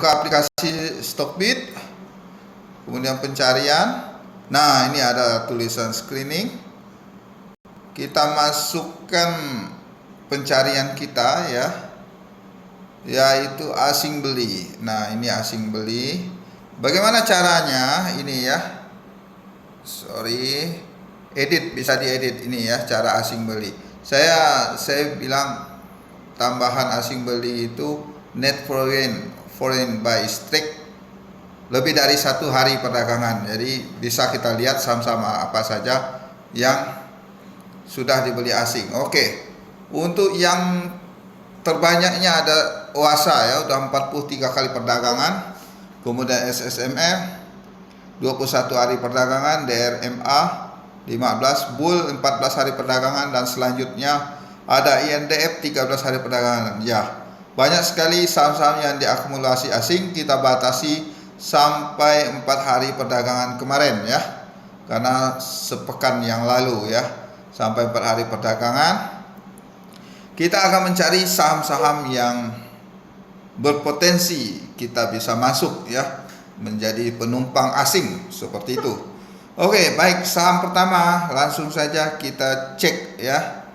buka aplikasi Stockbit, kemudian pencarian. Nah, ini ada tulisan screening. Kita masukkan pencarian kita ya, yaitu asing beli. Nah, ini asing beli. Bagaimana caranya? Ini ya, edit, bisa diedit. Ini ya cara asing beli. Saya bilang tambahan asing beli itu net foreign buy strike lebih dari 1 hari perdagangan. Jadi bisa kita lihat saham-saham apa saja yang sudah dibeli asing. Oke. Untuk yang terbanyaknya ada OASA ya, udah 43 kali perdagangan. Kemudian SSMF 21 hari perdagangan, DRMA 15, Bull 14 hari perdagangan, dan selanjutnya ada INDF 13 hari perdagangan. Ya, banyak sekali saham-saham yang diakumulasi asing. Kita batasi sampai 4 hari perdagangan kemarin ya, karena sepekan yang lalu ya, sampai 4 hari perdagangan. Kita akan mencari saham-saham yang berpotensi kita bisa masuk ya, menjadi penumpang asing seperti itu. Oke, baik, saham pertama langsung saja kita cek ya,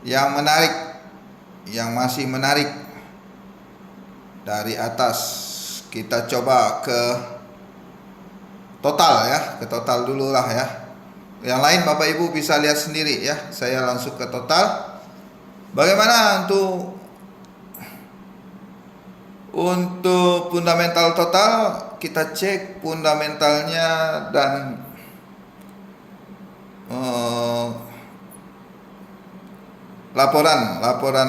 yang menarik, yang masih menarik dari atas. Kita coba ke total ya, ke total dulu lah ya. Yang lain Bapak Ibu bisa lihat sendiri ya. Saya langsung ke total. Bagaimana untuk fundamental total? Kita cek fundamentalnya dan laporan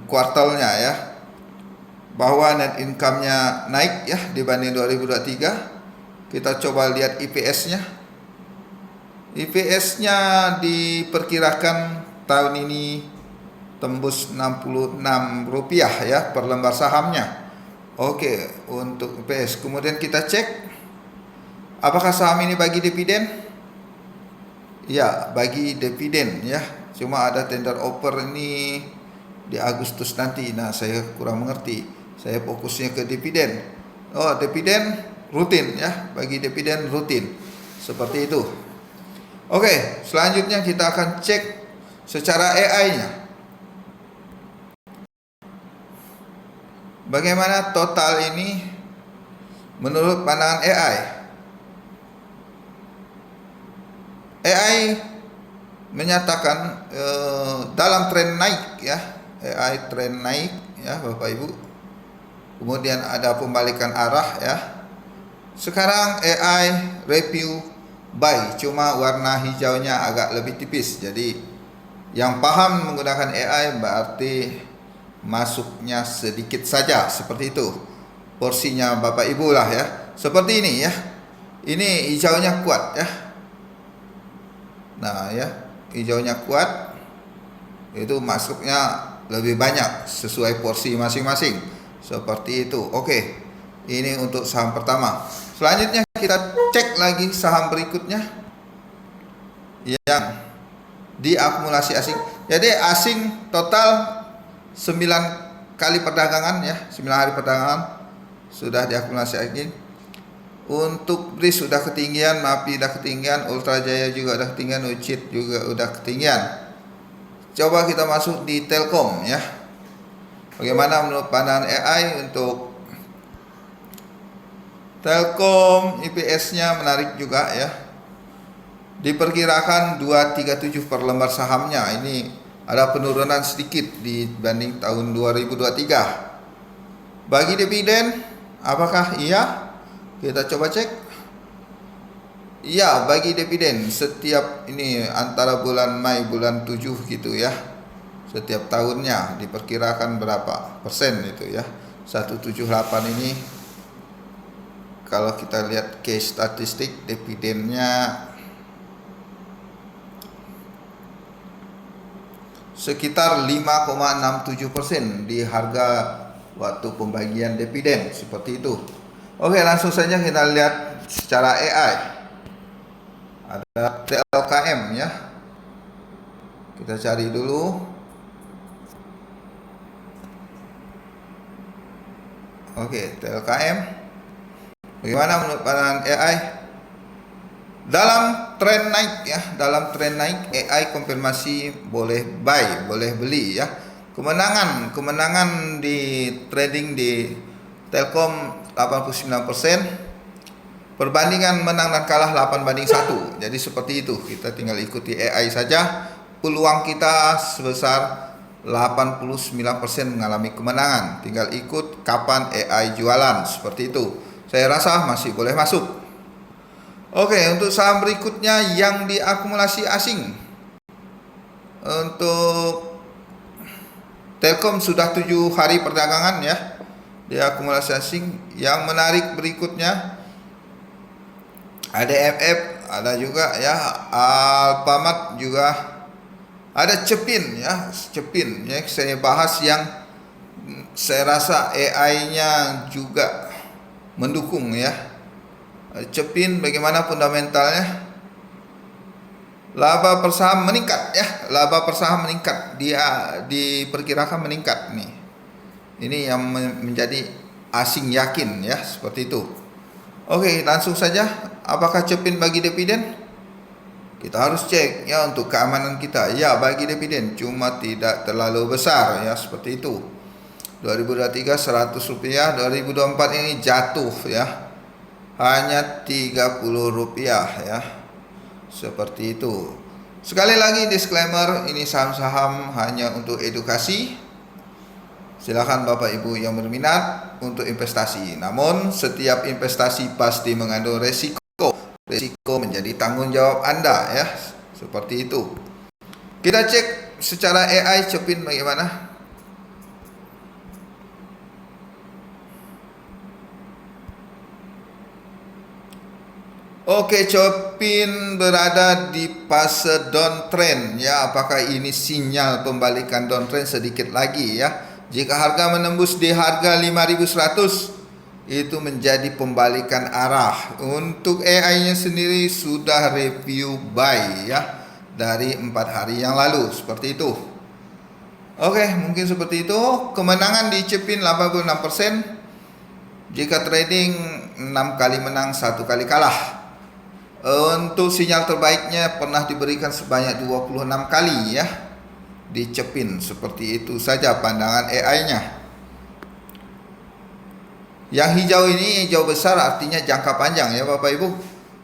kuartalnya ya, bahwa net income-nya naik ya dibanding 2023. Kita coba lihat IPS-nya. IPS-nya diperkirakan tahun ini tembus Rp66 ya per lembar sahamnya. Oke, untuk IPS. Kemudian kita cek apakah saham ini bagi dividen? Ya, bagi dividen ya. Cuma ada tender offer ini di Agustus nanti. Nah, saya kurang mengerti. Saya fokusnya ke dividen. Oh, dividen rutin ya, bagi dividen rutin. Seperti itu. Oke, selanjutnya kita akan cek secara AI-nya. Bagaimana total ini menurut pandangan AI? AI menyatakan dalam tren naik ya, AI tren naik ya Bapak Ibu. Kemudian ada pembalikan arah ya. Sekarang AI review buy, cuma warna hijaunya agak lebih tipis. Jadi yang paham menggunakan AI berarti masuknya sedikit saja, seperti itu porsinya Bapak Ibu lah ya. Seperti ini ya, ini hijaunya kuat ya. Nah ya, hijaunya kuat, itu masuknya lebih banyak sesuai porsi masing-masing, seperti itu. Oke, ini untuk saham pertama. Selanjutnya kita cek lagi saham berikutnya yang diakumulasi asing. Jadi asing total 9 kali perdagangan ya, 9 hari perdagangan sudah diakumulasi asing. Untuk BRIS sudah ketinggian, MAPI sudah ketinggian, Ultra Jaya juga sudah ketinggian, UCIT juga sudah ketinggian. Coba kita masuk di Telkom ya. Bagaimana menurut pandangan AI untuk Telkom? IPS-nya menarik juga ya. Diperkirakan 237 per lembar sahamnya. Ini ada penurunan sedikit dibanding tahun 2023. Bagi dividen, apakah iya? Kita coba cek. Iya, bagi dividen setiap ini antara bulan Mei bulan 7 gitu ya. Setiap tahunnya diperkirakan berapa persen itu ya. 178 ini kalau kita lihat case statistik dividennya sekitar 5,67% di harga waktu pembagian dividen, seperti itu. Oke, langsung saja kita lihat secara AI. Ada TLKM ya. Kita cari dulu. Oke, TLKM. Bagaimana menurut pandangan AI? Dalam tren naik ya, dalam tren naik AI konfirmasi boleh buy, boleh beli ya. Kemenangan di trading di Telkom 89%. Perbandingan menang dan kalah 8-1. Jadi seperti itu. Kita tinggal ikuti AI saja. Peluang kita sebesar 89% mengalami kemenangan. Tinggal ikut kapan AI jualan, seperti itu. Saya rasa masih boleh masuk. Oke, untuk saham berikutnya yang diakumulasi asing. Untuk Telkom sudah 7 hari perdagangan ya, diakumulasi asing. Yang menarik berikutnya ada MF, ada juga ya Alfamart, juga ada Cepin ya, Cepin ya. Saya bahas yang saya rasa AI-nya juga mendukung ya. Cepin bagaimana fundamentalnya? Laba per saham meningkat ya, laba per saham meningkat. Dia diperkirakan meningkat nih. Ini yang menjadi asing yakin ya, seperti itu. Oke, langsung saja. Apakah Cepin bagi dividen? Kita harus cek ya untuk keamanan kita. Ya, bagi dividen, cuma tidak terlalu besar ya, seperti itu. 2023 100 rupiah, 2024 ini jatuh ya, hanya 30 rupiah ya, seperti itu. Sekali lagi disclaimer, ini saham-saham hanya untuk edukasi. Silakan Bapak Ibu yang berminat untuk investasi. Namun setiap investasi pasti mengandung resiko. Resiko menjadi tanggung jawab Anda ya, seperti itu. Kita cek secara AI Cepin bagaimana. Oke, Cepin berada di fase downtrend ya. Apakah ini sinyal pembalikan downtrend sedikit lagi ya? Jika harga menembus di harga 5.100, itu menjadi pembalikan arah. Untuk AI-nya sendiri sudah review buy ya, dari 4 hari yang lalu, seperti itu. Oke, mungkin seperti itu. Kemenangan di Cepin 86%. Jika trading 6 kali menang, 1 kali kalah. Untuk sinyal terbaiknya pernah diberikan sebanyak 26 kali ya di Cepin. Seperti itu saja pandangan AI-nya. Yang hijau ini hijau besar, artinya jangka panjang ya Bapak Ibu.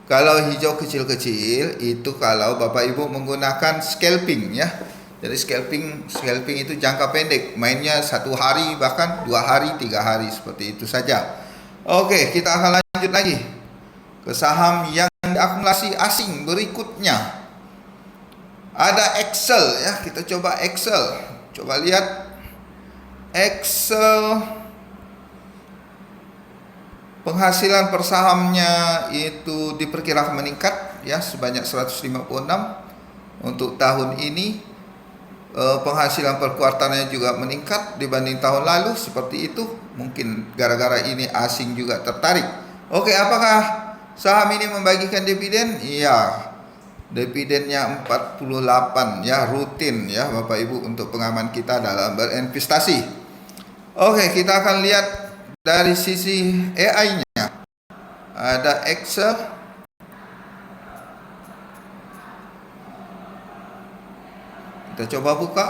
Kalau hijau kecil-kecil itu kalau Bapak Ibu menggunakan scalping ya. Jadi scalping itu jangka pendek, mainnya 1 hari, bahkan 2 hari, 3 hari, seperti itu saja. Oke, kita akan lanjut lagi ke saham yang diakumulasi asing berikutnya. Ada Excel ya, kita coba Excel. Coba lihat Excel. Penghasilan per sahamnya itu diperkirakan meningkat ya, sebanyak 156 untuk tahun ini. Penghasilan per kuartalnya juga meningkat dibanding tahun lalu, seperti itu. Mungkin gara-gara ini asing juga tertarik. Oke, apakah saham ini membagikan dividen? Iya, dividennya 48 ya, rutin ya Bapak Ibu untuk pengaman kita dalam berinvestasi. Oke, kita akan lihat dari sisi AI-nya. Ada Excel. Kita coba buka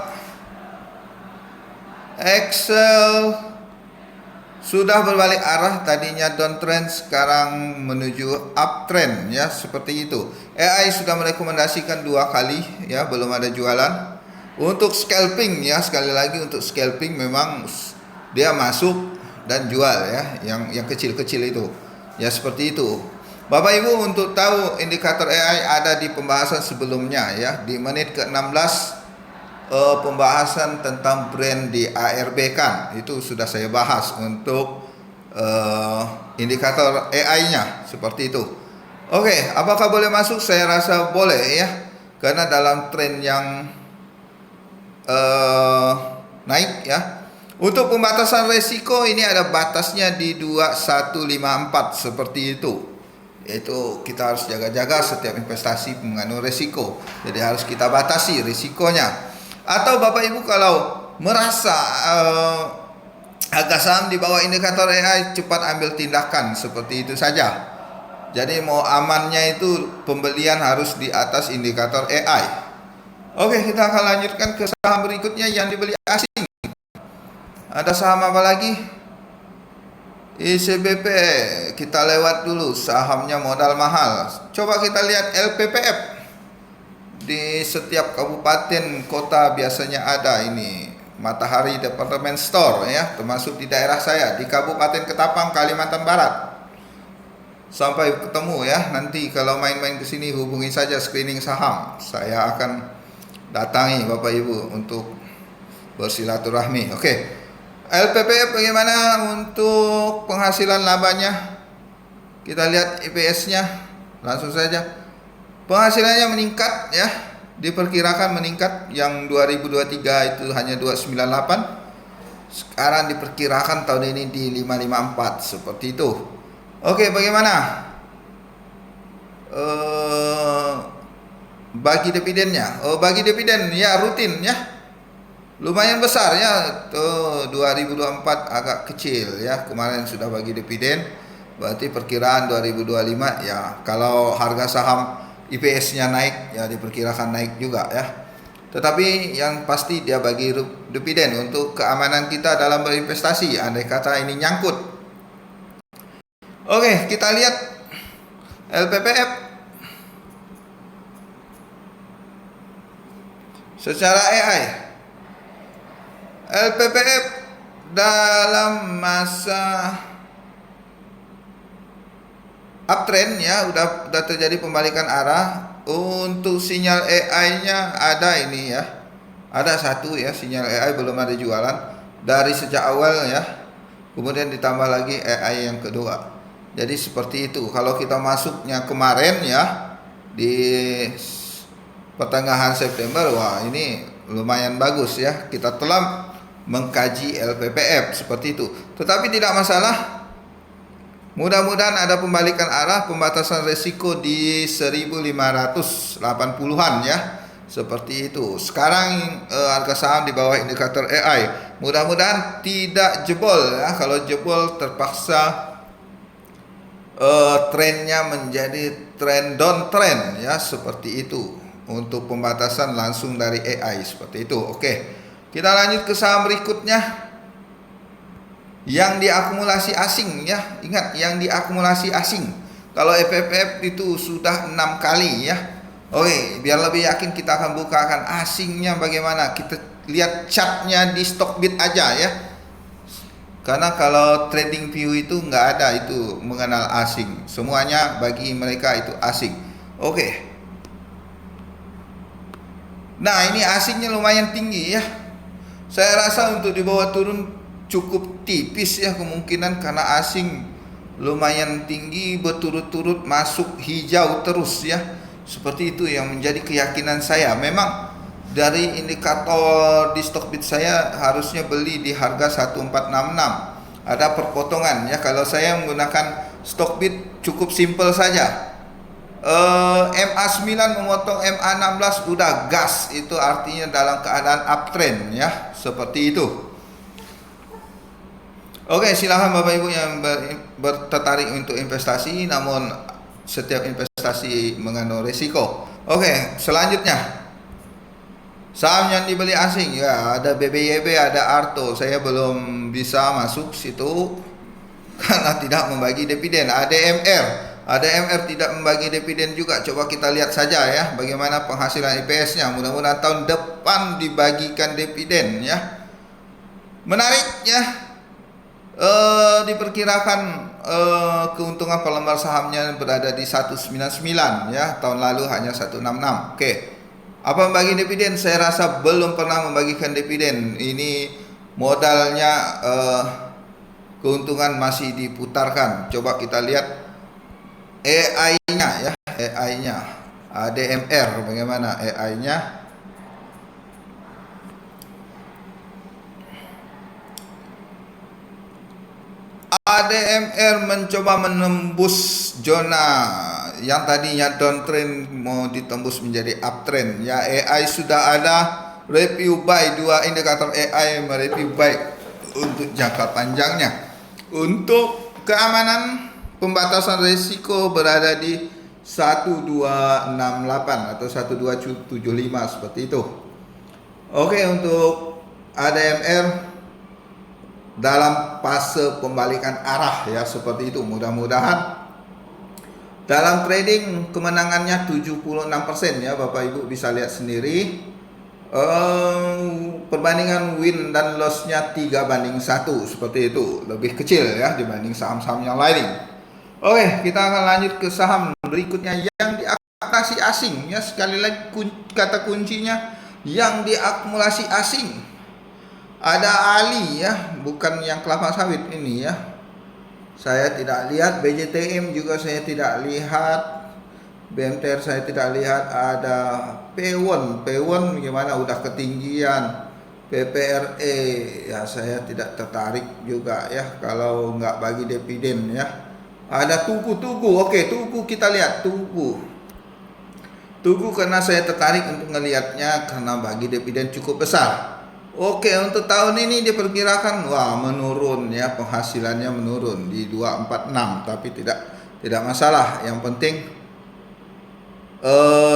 Excel. Sudah berbalik arah, tadinya downtrend sekarang menuju uptrend ya, seperti itu. AI sudah merekomendasikan 2 kali ya, belum ada jualan. Untuk scalping ya, sekali lagi untuk scalping memang dia masuk dan jual ya, yang kecil-kecil itu ya, seperti itu. Bapak Ibu untuk tahu indikator AI ada di pembahasan sebelumnya ya, di menit ke-16 pembahasan tentang brand di ARB kan, itu sudah saya bahas untuk indikator AI-nya, seperti itu. Oke, apakah boleh masuk? Saya rasa boleh ya, karena dalam tren yang naik ya. Untuk pembatasan resiko ini ada batasnya di 2154, seperti itu. Yaitu kita harus jaga-jaga, setiap investasi mengandung resiko, jadi harus kita batasi risikonya. Atau Bapak Ibu kalau merasa Harga saham di bawah indikator AI, cepat ambil tindakan, seperti itu saja. Jadi mau amannya itu pembelian harus di atas indikator AI. Oke, kita akan lanjutkan ke saham berikutnya yang dibeli asing. Ada saham apa lagi? ICBP, kita lewat dulu, sahamnya modal mahal. Coba kita lihat LPPF. Di setiap kabupaten kota biasanya ada ini Matahari Department Store ya, termasuk di daerah saya di Kabupaten Ketapang, Kalimantan Barat. Sampai ketemu ya, nanti kalau main-main ke sini hubungi saja Screening Saham. Saya akan datangi Bapak Ibu untuk bersilaturahmi. Oke. LPPF bagaimana untuk penghasilan labanya? Kita lihat IPS-nya langsung saja. Penghasilannya meningkat ya, diperkirakan meningkat. Yang 2023 itu hanya 298, sekarang diperkirakan tahun ini di 554, seperti itu. Oke, bagaimana bagi dividennya? Bagi dividen ya rutin ya, lumayan besar ya. 2024 agak kecil ya, kemarin sudah bagi dividen, berarti perkiraan 2025 ya, kalau harga saham IPS-nya naik ya diperkirakan naik juga ya. Tetapi yang pasti dia bagi dividen untuk keamanan kita dalam berinvestasi, andai kata ini nyangkut. Oke, kita lihat LPPF secara AI. LPPF dalam masa uptrend ya, udah terjadi pembalikan arah. Untuk sinyal AI-nya ada ini ya, ada satu ya, sinyal AI belum ada jualan dari sejak awal ya, kemudian ditambah lagi AI yang kedua. Jadi seperti itu. Kalau kita masuknya kemarin ya di pertengahan September, wah ini lumayan bagus ya, kita telah mengkaji LPPF seperti itu. Tetapi tidak masalah. Mudah-mudahan ada pembalikan arah, pembatasan resiko di 1580-an ya. Seperti itu. Sekarang harga saham di bawah indikator AI. Mudah-mudahan tidak jebol ya. Kalau jebol terpaksa trennya menjadi tren downtrend ya, seperti itu. Untuk pembatasan langsung dari AI seperti itu. Oke. Kita lanjut ke saham berikutnya. Yang diakumulasi asing ya, ingat yang diakumulasi asing. Kalau FFF itu sudah 6 kali ya. Oke, biar lebih yakin kita akan bukakan asingnya bagaimana. Kita lihat chartnya di Stockbit aja ya. Karena kalau trading view itu nggak ada itu mengenal asing. Semuanya bagi mereka itu asing. Oke. Nah ini asingnya lumayan tinggi ya. Saya rasa untuk dibawa turun cukup tipis ya kemungkinan, karena asing lumayan tinggi berturut-turut masuk hijau terus ya. Seperti itu yang menjadi keyakinan saya. Memang dari indikator di Stockbit saya harusnya beli di harga 1466. Ada perpotongan ya. Kalau saya menggunakan Stockbit cukup simple saja. MA9 memotong MA16 udah gas, itu artinya dalam keadaan uptrend ya. Seperti itu. Oke, silahkan Bapak Ibu yang tertarik untuk investasi, namun setiap investasi mengandung risiko. Oke, selanjutnya saham yang dibeli asing ya, ada BBYB, ada Arto. Saya belum bisa masuk situ karena tidak membagi dividen. ADMR tidak membagi dividen juga. Coba kita lihat saja ya bagaimana penghasilan IPS-nya. Mudah-mudahan tahun depan dibagikan dividen ya. Menarik ya. Diperkirakan keuntungan per lembar sahamnya berada di 199 ya, tahun lalu hanya 166. Oke. Apa membagi dividen? Saya rasa belum pernah membagikan dividen. Ini modalnya keuntungan masih diputarkan. Coba kita lihat AI-nya ya, AI-nya. ADMR bagaimana AI-nya? ADMR mencoba menembus zona yang tadinya downtrend mau ditembus menjadi uptrend ya. AI sudah ada review buy, dua indikator AI mereview buy untuk jangka panjangnya. Untuk keamanan, pembatasan risiko berada di 1268 atau 1275 seperti itu. Oke, untuk ADMR dalam fase pembalikan arah ya, seperti itu. Mudah-mudahan dalam trading kemenangannya 76% ya, Bapak Ibu bisa lihat sendiri. Perbandingan win dan loss-nya 3:1 seperti itu, lebih kecil ya dibanding saham-saham yang lain. Oke, kita akan lanjut ke saham berikutnya yang diakumulasi asing ya. Sekali lagi kata kuncinya yang diakumulasi asing. Ada Ali ya, bukan yang kelapa sawit ini ya. Saya tidak lihat. BJTM juga saya tidak lihat. BMTR saya tidak lihat. Ada P1 gimana, udah ketinggian. PPRE ya saya tidak tertarik juga ya kalau nggak bagi dividen ya. Ada Tugu. Oke, Tugu kita lihat Tugu karena saya tertarik untuk ngelihatnya karena bagi dividen cukup besar. Oke, untuk tahun ini diperkirakan menurun ya, penghasilannya menurun di 246, tapi tidak masalah. Yang penting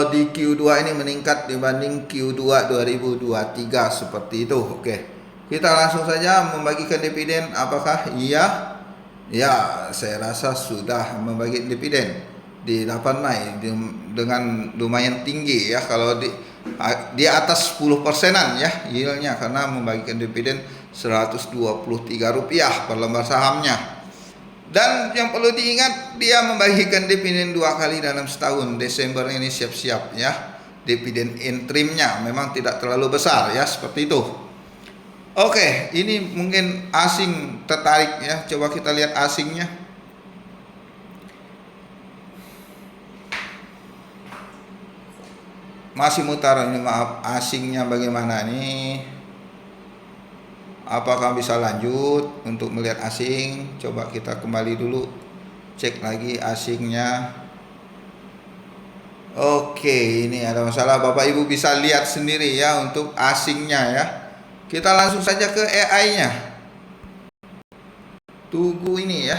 di Q2 ini meningkat dibanding Q2 2023 seperti itu. Oke, kita langsung saja membagikan dividen. Apakah iya? Ya, saya rasa sudah membagi dividen di 8 Mei dengan lumayan tinggi ya, kalau di atas 10%-an ya yieldnya, karena membagikan dividen Rp123 per lembar sahamnya. Dan yang perlu diingat, dia membagikan dividen 2 kali dalam setahun. Desember ini siap-siap ya. Dividen interimnya memang tidak terlalu besar ya, seperti itu. Oke, ini mungkin asing tertarik ya. Coba kita lihat asingnya. Masih mutar ini, maaf. Asingnya bagaimana nih? Apakah bisa lanjut untuk melihat asing? Coba kita kembali dulu, cek lagi asingnya. Oke, ini ada masalah. Bapak Ibu bisa lihat sendiri ya untuk asingnya ya. Kita langsung saja ke AI-nya. Tugu ini ya.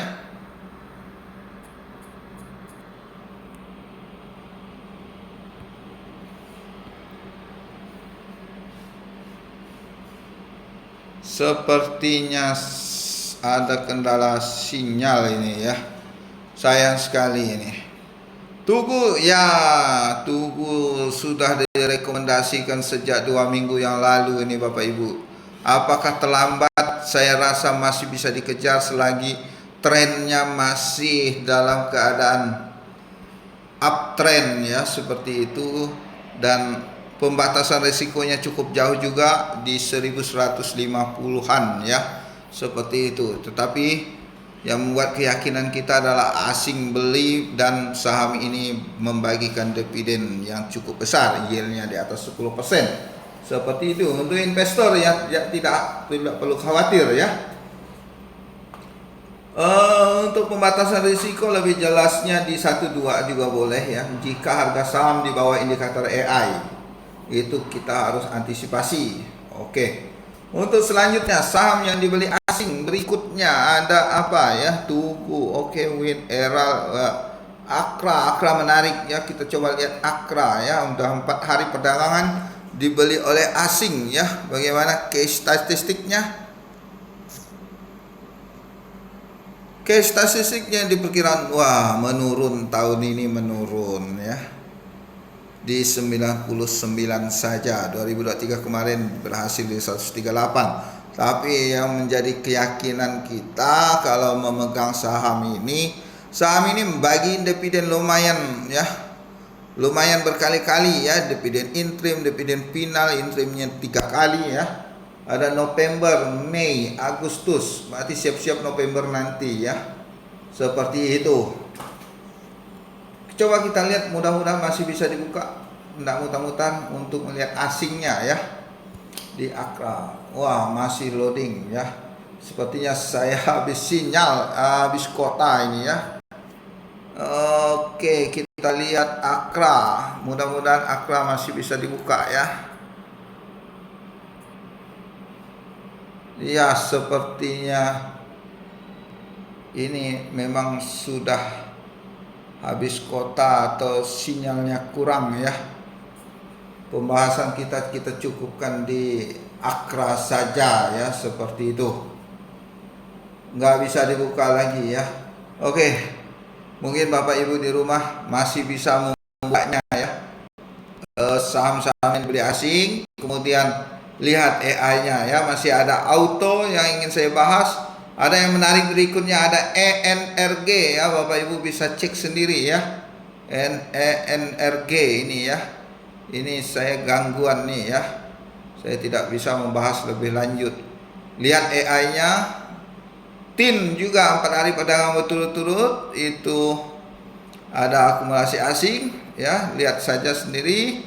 Sepertinya ada kendala sinyal ini ya. Sayang sekali ini. Tugu sudah direkomendasikan sejak 2 minggu yang lalu ini Bapak Ibu. Apakah terlambat? Saya rasa masih bisa dikejar selagi trennya masih dalam keadaan uptrend ya, seperti itu. Dan pembatasan risikonya cukup jauh juga di 1150-an ya, seperti itu. Tetapi yang membuat keyakinan kita adalah asing beli dan saham ini membagikan dividen yang cukup besar, yieldnya di atas 10%. Seperti itu. Untuk investor ya, tidak perlu khawatir ya. Untuk pembatasan risiko lebih jelasnya di 12 juga boleh ya. Jika harga saham di bawah indikator AI, itu kita harus antisipasi. Oke. Untuk selanjutnya saham yang dibeli asing berikutnya ada apa ya? Tugu, oke, Win, Eral, Akra menarik ya. Kita coba lihat Akra ya. Udah 4 hari perdagangan dibeli oleh asing ya. Bagaimana case statistiknya? Case statistiknya diperkirakan menurun, tahun ini menurun ya. Di 99 saja. 2023 kemarin berhasil di 138. Tapi yang menjadi keyakinan kita kalau memegang saham ini membagi dividen lumayan ya. Lumayan berkali-kali ya, dividen interim, dividen final. Interimnya 3 kali ya. Ada November, Mei, Agustus. Berarti siap-siap November nanti ya. Seperti itu. Coba kita lihat, mudah-mudahan masih bisa dibuka. Tidak mutar-mutar untuk melihat asingnya ya. Di Akra. Masih loading ya. Sepertinya saya habis sinyal, habis kota ini ya. Oke, kita lihat Akra. Mudah-mudahan Akra masih bisa dibuka ya. Ya, sepertinya ini memang sudah habis kota atau sinyalnya kurang ya. Pembahasan kita cukupkan di Akra saja ya, seperti itu. Nggak bisa dibuka lagi ya. Oke, mungkin Bapak Ibu di rumah masih bisa membukanya ya. Saham-saham yang beli asing, kemudian lihat AI-nya ya, masih ada auto yang ingin saya bahas. Ada yang menarik berikutnya, ada ENRG ya, Bapak Ibu bisa cek sendiri ya. ENRG ini ya. Ini saya gangguan nih ya. Saya tidak bisa membahas lebih lanjut. Lihat AI-nya. TIN juga 4 hari perdagangan berturut-turut itu ada akumulasi asing ya, lihat saja sendiri.